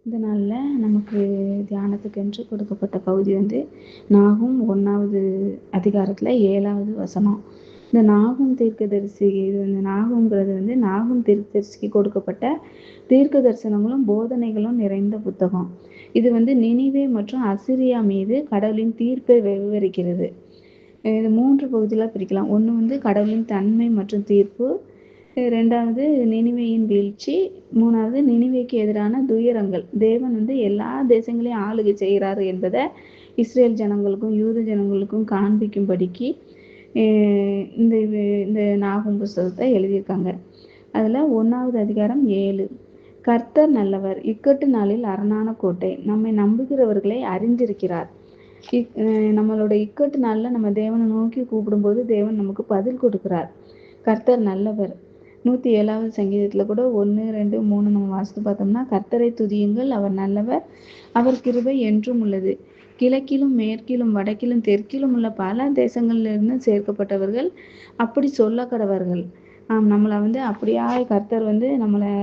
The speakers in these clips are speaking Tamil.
இந்த நாளில் நமக்கு தியானத்துக்கென்று கொடுக்கப்பட்ட பகுதி நாகும் 1வது அதிகாரத்தில் 7வது வசனம். இந்த நாகும் தீர்க்கதரிசி இது நாகுங்கிறது நாகும் தீர்க்கதரிசிக்கு கொடுக்கப்பட்ட தீர்க்க தரிசனங்களும் போதனைகளும் நிறைந்த புத்தகம். இது நினிவே மற்றும் அசிரியா மீது கடவுளின் தீர்ப்பை விவரிக்கிறது. இது 3 பகுதியில் பிரிக்கலாம். ஒன்று கடவுளின் தன்மை மற்றும் தீர்ப்பு, 2வது நினிவேயின் வீழ்ச்சி, 3வது நினிவேக்கு எதிரான துயரங்கள். தேவன் எல்லா தேசங்களையும் ஆளுகை செய்கிறாரு என்பதை இஸ்ரேல் ஜனங்களுக்கும் யூத ஜனங்களுக்கும் காண்பிக்கும்படிக்கு இந்த இந்த நாகும் புஸ்தகத்தை எழுதியிருக்காங்க. அதில் 1வது அதிகாரம் 7. கர்த்தர் நல்லவர், இக்கட்டு நாளில் அரணான கோட்டை, நம்மை நம்புகிறவர்களை அறிந்திருக்கிறார். நம்மளோட இக்கட்டு நாளில் நம்ம தேவனை நோக்கி கூப்பிடும்போது தேவன் நமக்கு பதில் கொடுக்கிறார். கர்த்தர் நல்லவர். 107வது சங்கீதத்தில் கூட 1, 2, 3 நம்ம வாசித்து பார்த்தோம்னா, கர்த்தரை துதியுங்கள், அவர் நல்லவர், அவர் கிருபை என்றும் உள்ளது. கிழக்கிலும் மேற்கிலும் வடக்கிலும் தெற்கிலும் உள்ள பல தேசங்களிலிருந்து சேர்க்கப்பட்டவர்கள் அப்படி சொல்ல கடவர்கள். நம்மளை அப்படியா கர்த்தர் நம்மளை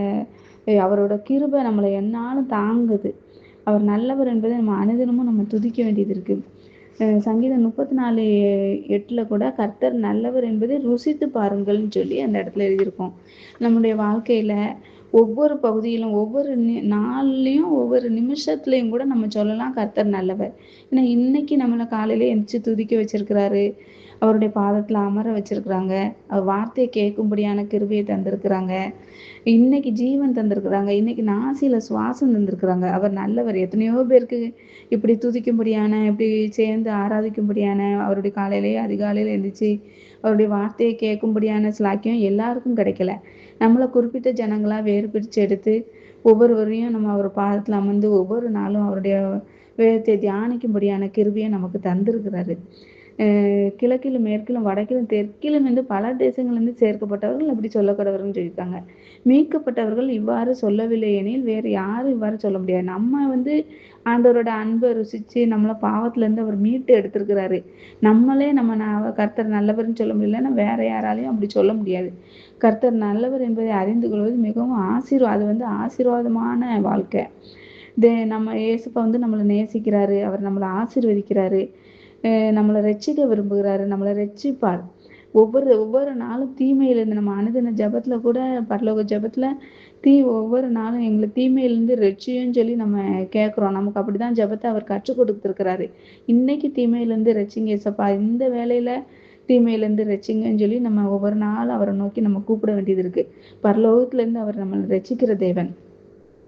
அவரோட கிருபை நம்மளை என்னாலும் தாங்குது. அவர் நல்லவர் என்பதை நம்ம அனுதினமும் நம்ம துதிக்க வேண்டியது இருக்கு. சங்கீதம் 34:8 கூட கர்த்தர் நல்லவர் என்பதை ருசித்து பாருங்கள்னு சொல்லி அந்த இடத்துல எழுதியிருக்கோம். நம்முடைய வாழ்க்கையில ஒவ்வொரு பகுதியிலும் ஒவ்வொரு நாள்லையும் ஒவ்வொரு நிமிஷத்துலையும் கூட நம்ம சொல்லலாம் கர்த்தர் நல்லவர். ஏன்னா இன்னைக்கு நம்மளை காலையில எந்திரிச்சு துதிக்க வச்சிருக்கிறாரு, அவருடைய பாதத்துல அமர வச்சிருக்கிறாங்க, அவர் வார்த்தையை கேட்கும்படியான கிருபையை தந்திருக்கிறாங்க, இன்னைக்கு ஜீவன் தந்திருக்கிறாங்க, இன்னைக்கு நாசியில சுவாசம் தந்திருக்கிறாங்க. அவர் நல்லவர். எத்தனையோ பேருக்கு இப்படி துதிக்கும்படியான, இப்படி சேர்ந்து ஆராதிக்கும்படியான, அவருடைய காலையிலேயே அதிகாலையில எழுந்திரிச்சு அவருடைய வார்த்தையை கேட்கும்படியான சிலாக்கியம் எல்லாருக்கும் கிடைக்கல. நம்மளை குறிப்பிட்ட ஜனங்களா வேறு பிரித்து எடுத்து ஒவ்வொருவரையும் நம்ம அவர் பாதத்தில் அமர்ந்து ஒவ்வொரு நாளும் அவருடைய வேதத்தை தியானிக்கும்படியான கிருபையை நமக்கு தந்திருக்கிறாரு. கிழக்கிலும் மேற்கிலும் வடக்கிலும் தெற்கிலும் பல தேசங்கள்லேருந்து சேர்க்கப்பட்டவர்கள் அப்படி சொல்லக்கூடவர்னு சொல்லியிருக்காங்க. மீட்கப்பட்டவர்கள் இவ்வாறு சொல்லவில்லை எனில் வேறு யாரும் இவ்வாறு சொல்ல முடியாது. நம்ம ஆண்டவரோட அன்பை ருசிச்சு நம்மளை பாவத்திலேருந்து அவர் மீட்டு எடுத்திருக்கிறாரு. நம்மளே நம்ம கர்த்தர் நல்லவர்னு சொல்ல முடியலன்னா வேற யாராலையும் அப்படி சொல்ல முடியாது. கர்த்தர் நல்லவர் என்பதை அறிந்து கொள்வது மிகவும் அது ஆசீர்வாதமான வாழ்க்கை. நம்ம இயேசுப்பா நம்மளை நேசிக்கிறாரு, அவர் நம்மளை ஆசீர்வதிக்கிறாரு, நம்மளை ரட்சிக்க விரும்புகிறாரு, நம்மளை ரட்சிப்பார். ஒவ்வொரு நாளும் தீமையிலேருந்து நம்ம அனுதின ஜபத்துல கூட பரலோக ஜபத்துல ஒவ்வொரு நாளும் எங்களை தீமையிலேருந்து ரட்சியும் சொல்லி நம்ம கேட்குறோம். நமக்கு அப்படிதான் ஜபத்தை அவர் கற்றுக் கொடுத்துருக்கிறாரு. இன்னைக்கு தீமையிலேருந்து ரட்சிங்க ஏசப்பா, இந்த வேலையில தீமையிலேருந்து ரட்சிங்கன்னு சொல்லி நம்ம ஒவ்வொரு நாளும் அவரை நோக்கி நம்ம கூப்பிட வேண்டியது இருக்கு. பரலோகத்திலேருந்து அவர் நம்மளை ரட்சிக்கிற தேவன்.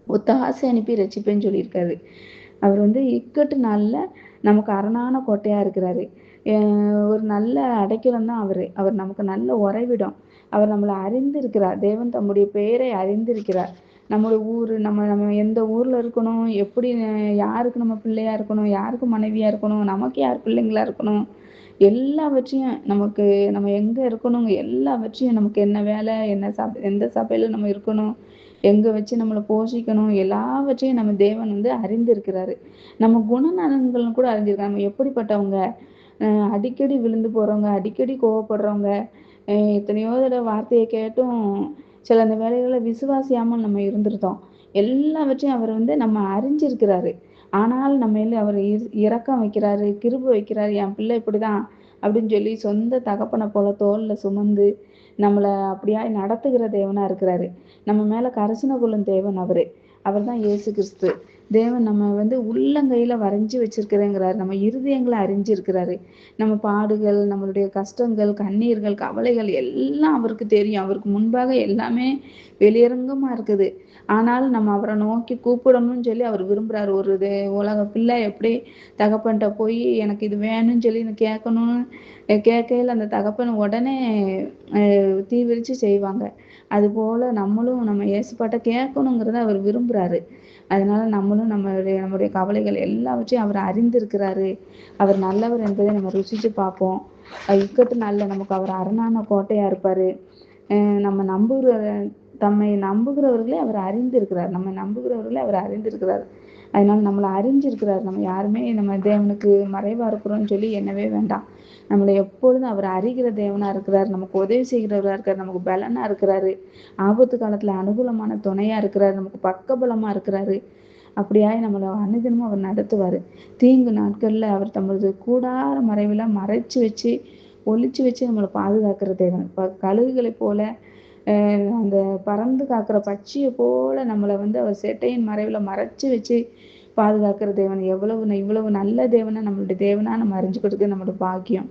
ஒத்தாசை அனுப்பி ரட்சிப்பேன்னு சொல்லியிருக்காரு. அவர் இக்கட்டு நாளில் நமக்கு அரணான கோட்டையா இருக்கிறாரு. ஒரு நல்ல அடைக்கலம் தான் அவர் நமக்கு நல்ல உறைவிடம். அவர் நம்மளை அறிந்திருக்கிறார். தேவன் தம்முடைய பெயரை அறிந்திருக்கிறார். நம்மளுடைய ஊர், நம்ம எந்த ஊர்ல இருக்கணும், எப்படி யாருக்கு நம்ம பிள்ளையா இருக்கணும், யாருக்கு மனைவியா இருக்கணும், நமக்கு யார் பிள்ளைங்களா இருக்கணும், எல்லாவற்றையும் நம்ம எங்க இருக்கணும், எல்லாவற்றையும் நமக்கு என்ன வேலை, எந்த சபையில நம்ம இருக்கணும், எங்க வச்சு நம்மளை போஷிக்கணும், எல்லாவற்றையும் நம்ம தேவன் அறிந்திருக்கிறாரு. நம்ம குணநலன்களும் கூட அறிஞ்சிருக்காரு. நம்ம எப்படிப்பட்டவங்க, அடிக்கடி விழுந்து போறவங்க, அடிக்கடி கோவப்படுறவங்க, எத்தனையோ தடவை வார்த்தையை கேட்டும் சில அந்த வேலைகளை விசுவாசியாமல் நம்ம இருந்திருந்தோம். எல்லாவற்றையும் அவர் நம்ம அறிஞ்சிருக்கிறாரு. ஆனால் நம்ம அவர் இரக்கம் வைக்கிறாரு, கிருபை வைக்கிறாரு. என் பிள்ளை இப்படிதான் அப்படின்னு சொல்லி சொந்த தகப்பனை போல தோல்ல சுமந்து நம்மளை அப்படியா நடத்துகிற தேவனா இருக்கிறாரு. நம்ம மேல கரிசனை கொள்ளும் தேவன் அவர் தான் இயேசு கிறிஸ்து. தேவன் நம்ம உள்ளங்கையில வரைஞ்சி வச்சிருக்கிறேங்கிறாரு. நம்ம இருதயங்களை அறிஞ்சிருக்கிறாரு. நம்ம பாடுகள், நம்மளுடைய கஷ்டங்கள், கண்ணீர்கள், கவலைகள் எல்லாம் அவருக்கு தெரியும். அவருக்கு முன்பாக எல்லாமே வெளியரங்கமா இருக்குது. ஆனாலும் நம்ம அவரை நோக்கி கூப்பிடணும்னு சொல்லி அவர் விரும்புறாரு. ஒரு உலக பிள்ளை எப்படி தகப்பன்கிட்ட போய் எனக்கு இது வேணும்னு சொல்லி கேட்கணும்னு கேட்கையில் அந்த தகப்பன் உடனே தீவிரிச்சு செய்வாங்க. அதுபோல நம்ம இயேசுப்பாட்ட கேட்கணுங்கிறத அவர் விரும்புறாரு. அதனால நம்முடைய கவலைகள் எல்லாவற்றையும் அவர் அறிந்திருக்கிறாரு. அவர் நல்லவர் என்பதை நம்ம ருசிச்சு பார்ப்போம். இக்கட்டு நாள்ல நமக்கு அவர் அரணான கோட்டையா இருப்பாரு. தம்மை நம்புகிறவர்களே அவர் அறிந்திருக்கிறார். அதனால நம்மளை அறிஞ்சிருக்கிறார். நம்ம யாருமே நம்ம தேவனுக்கு மறைவா இருக்கிறோம்னு சொல்லி எண்ணவே வேண்டாம். நம்மளை எப்பொழுதும் அவர் அறிகிற தேவனா இருக்கிறார். நமக்கு உதவி செய்கிறவரா இருக்காரு. நமக்கு பலனா இருக்கிறாரு. ஆபத்து காலத்துல அனுகூலமான துணையா இருக்கிறாரு. நமக்கு பக்கபலமா இருக்கிறாரு. அப்படியாய் நம்மளை அனுதினமும் அவர் நடத்துவார். தீங்கு நாட்களில் அவர் தமது கூடார மறைவில் மறைச்சு வச்சு ஒளிச்சு வச்சு நம்மளை பாதுகாக்கிற தேவன். கழுகுகளை போல அந்த பறந்து காக்கிற பட்சியை போல நம்மளை அவர் செட்டையின் மறைவில் மறைச்சு வச்சு பாதுகாக்கிற தேவன். இவ்வளவு நல்ல தேவனை நம்மளுடைய தேவனா நம்ம அறிஞ்சுக்கிறதுக்கு நம்மளோட பாக்கியம்.